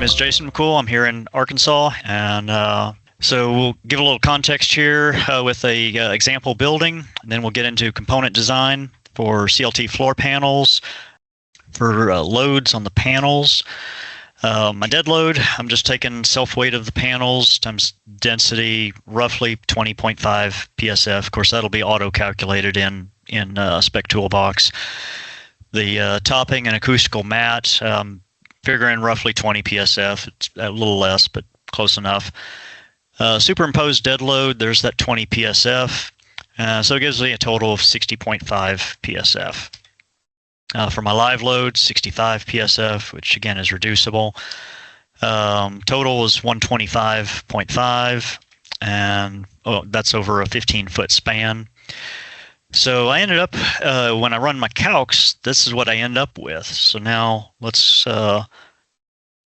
is Jason McCool. I'm here in Arkansas, and so we'll give a little context here with a example building, and then we'll get into component design for CLT floor panels, for loads on the panels. My dead load, I'm just taking self-weight of the panels times density, roughly 20.5 PSF. Of course, that'll be auto-calculated in SPEC Toolbox. The topping and acoustical mat, figuring roughly 20 PSF. It's a little less, but close enough. Superimposed dead load, there's that 20 PSF. So it gives me a total of 60.5 PSF. For my live load, 65 PSF, which again is reducible. Total is 125.5, and that's over a 15-foot span. So I ended up, when I run my calcs, this is what I end up with. So now let's, let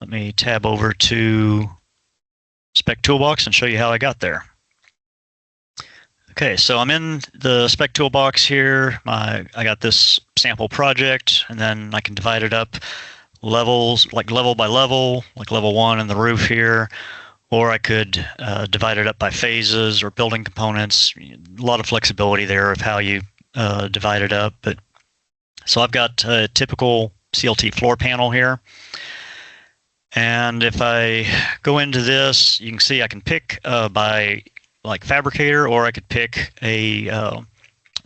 me tab over to SPEC Toolbox and show you how I got there. Okay, so I'm in the SPEC Toolbox here. I got this sample project, and then I can divide it up levels, like level by level, like level 1 in the roof here, or I could divide it up by phases or building components. A lot of flexibility there of how you divide it up. But so I've got a typical CLT floor panel here. And if I go into this, you can see I can pick by like fabricator, or I could pick the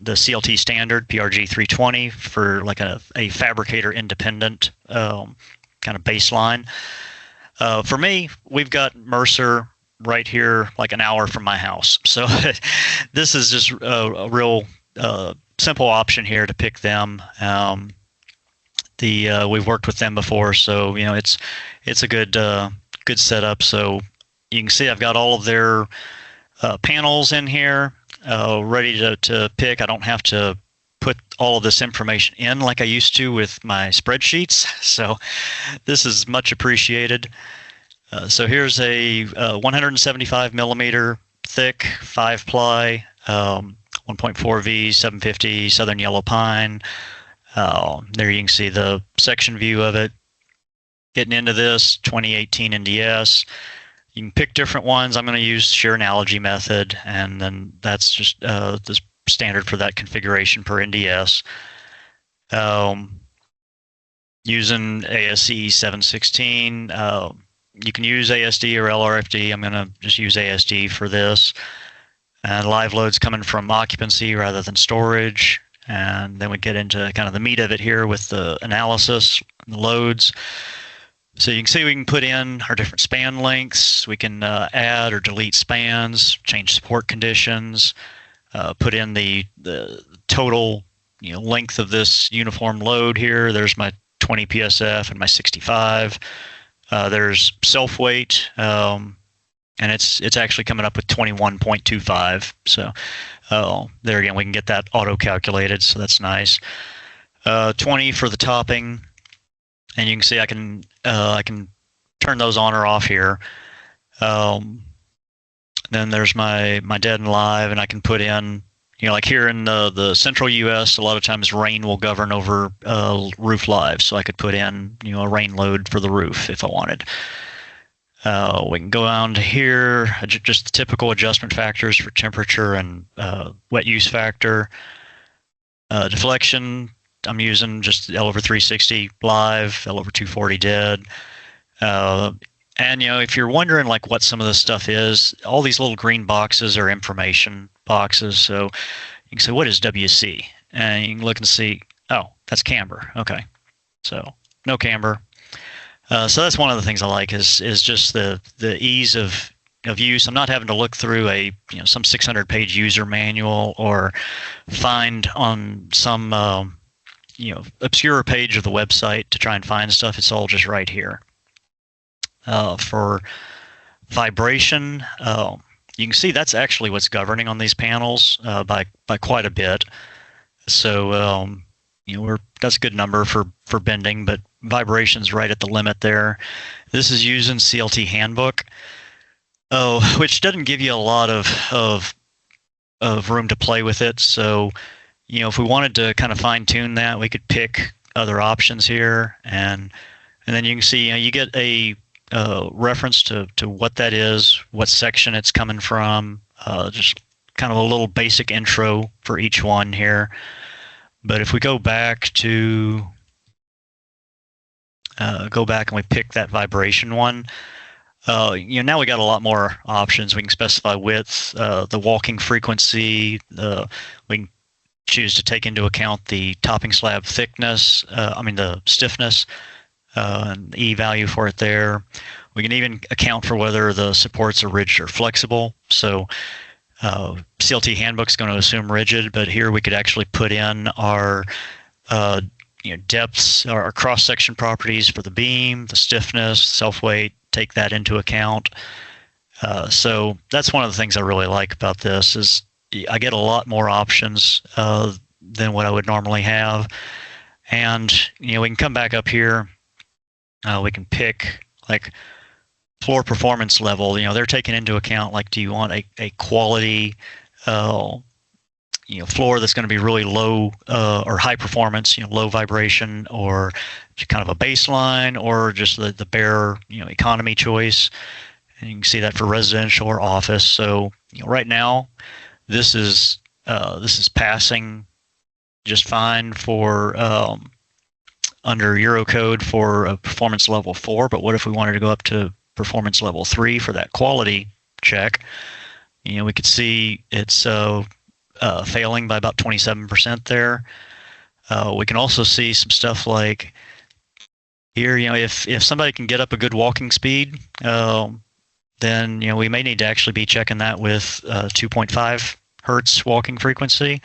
CLT standard PRG 320 for like a fabricator independent kind of baseline. For me, we've got Mercer right here, like an hour from my house. So this is just a real simple option here to pick them. We've worked with them before, so you know it's a good setup. So you can see I've got all of their panels in here ready to pick. I don't have to put all of this information in like I used to with my spreadsheets, so this is much appreciated. So here's a 175 millimeter thick 5-ply 1.4V 750 Southern Yellow Pine. There you can see the section view of it. Getting into this 2018 NDS. You can pick different ones. I'm going to use shear analogy method, and then that's just the standard for that configuration per NDS. Using ASE 716, you can use ASD or LRFD. I'm going to just use ASD for this. And live loads coming from occupancy rather than storage. And then we get into kind of the meat of it here with the analysis, the loads. So you can see we can put in our different span lengths. We can add or delete spans, change support conditions, put in the total length of this uniform load here. There's my 20 PSF and my 65. There's self weight, and it's actually coming up with 21.25. So there again, we can get that auto calculated. So that's nice. 20 for the topping. And you can see I can turn those on or off here. Then there's my dead and live, and I can put in, like here in the central U.S., a lot of times rain will govern over roof live, so I could put in a rain load for the roof if I wanted. We can go down to here, just the typical adjustment factors for temperature and wet use factor. Deflection, I'm using just L over 360 live, L over 240 dead. And if you're wondering like what some of this stuff is, all these little green boxes are information boxes. So you can say, what is WC? And you can look and see, oh, that's camber. Okay, so no camber. So that's one of the things I like is just the ease of use. I'm not having to look through some 600-page user manual or find on some obscure page of the website to try and find stuff. It's all just right here. For vibration, you can see that's actually what's governing on these panels by quite a bit. So that's a good number for bending, but vibration's right at the limit there. This is using CLT handbook, which doesn't give you a lot of room to play with it. So if we wanted to kind of fine tune that, we could pick other options here, and then you can see you get a reference to what that is, what section it's coming from, just kind of a little basic intro for each one here. But if we go back to and we pick that vibration one, now we got a lot more options. We can specify width, the walking frequency. We can choose to take into account the topping slab thickness. The stiffness, and the E value for it there. We can even account for whether the supports are rigid or flexible. So CLT handbook's going to assume rigid, but here we could actually put in our depths, our cross-section properties for the beam, the stiffness, self-weight, take that into account. So that's one of the things I really like about this is I get a lot more options than what I would normally have. And we can come back up here. We can pick like floor performance level. They're taking into account like, do you want a quality floor that's going to be really low or high performance, low vibration, or kind of a baseline, or just the bare economy choice. And you can see that for residential or office. So right now this is passing just fine for under Eurocode for performance level 4. But what if we wanted to go up to performance level 3 for that quality check? We could see it's failing by about 27% there. We can also see some stuff like here, if somebody can get up a good walking speed, then we may need to actually be checking that with 2.5 hertz walking frequency,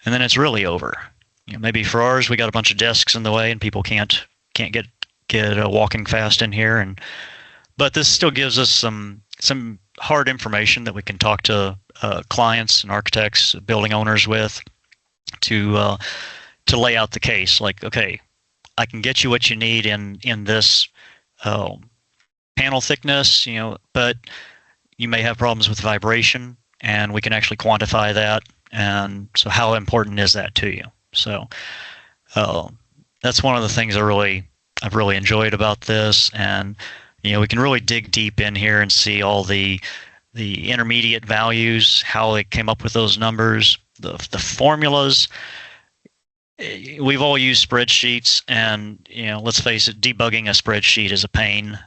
and then it's really over. Maybe for ours, we got a bunch of desks in the way and people can't get walking fast in here, but this still gives us some hard information that we can talk to clients and architects, building owners with, to lay out the case. Like, okay, I can get you what you need in this panel thickness, but you may have problems with vibration, and we can actually quantify that. And so, how important is that to you? So that's one of the things I've really enjoyed about this. And we can really dig deep in here and see all the intermediate values, how they came up with those numbers, the formulas. We've all used spreadsheets, and let's face it, debugging a spreadsheet is a pain.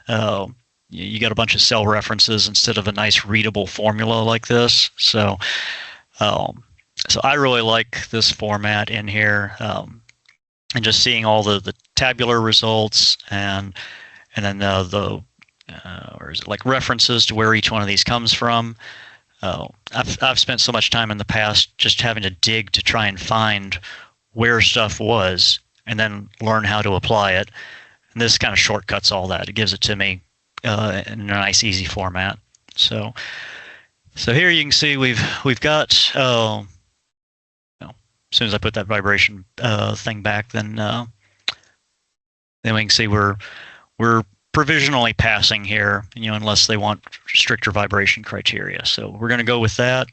You got a bunch of cell references instead of a nice readable formula like this. So I really like this format in here, and just seeing all the tabular results, and then or is it like references to where each one of these comes from. I've spent so much time in the past just having to dig to try and find where stuff was, and then learn how to apply it. And this kind of shortcuts all that. It gives it to me in a nice, easy format. So here you can see we've got. As soon as I put that vibration thing back, then we can see we're provisionally passing here, unless they want stricter vibration criteria. So we're going to go with that.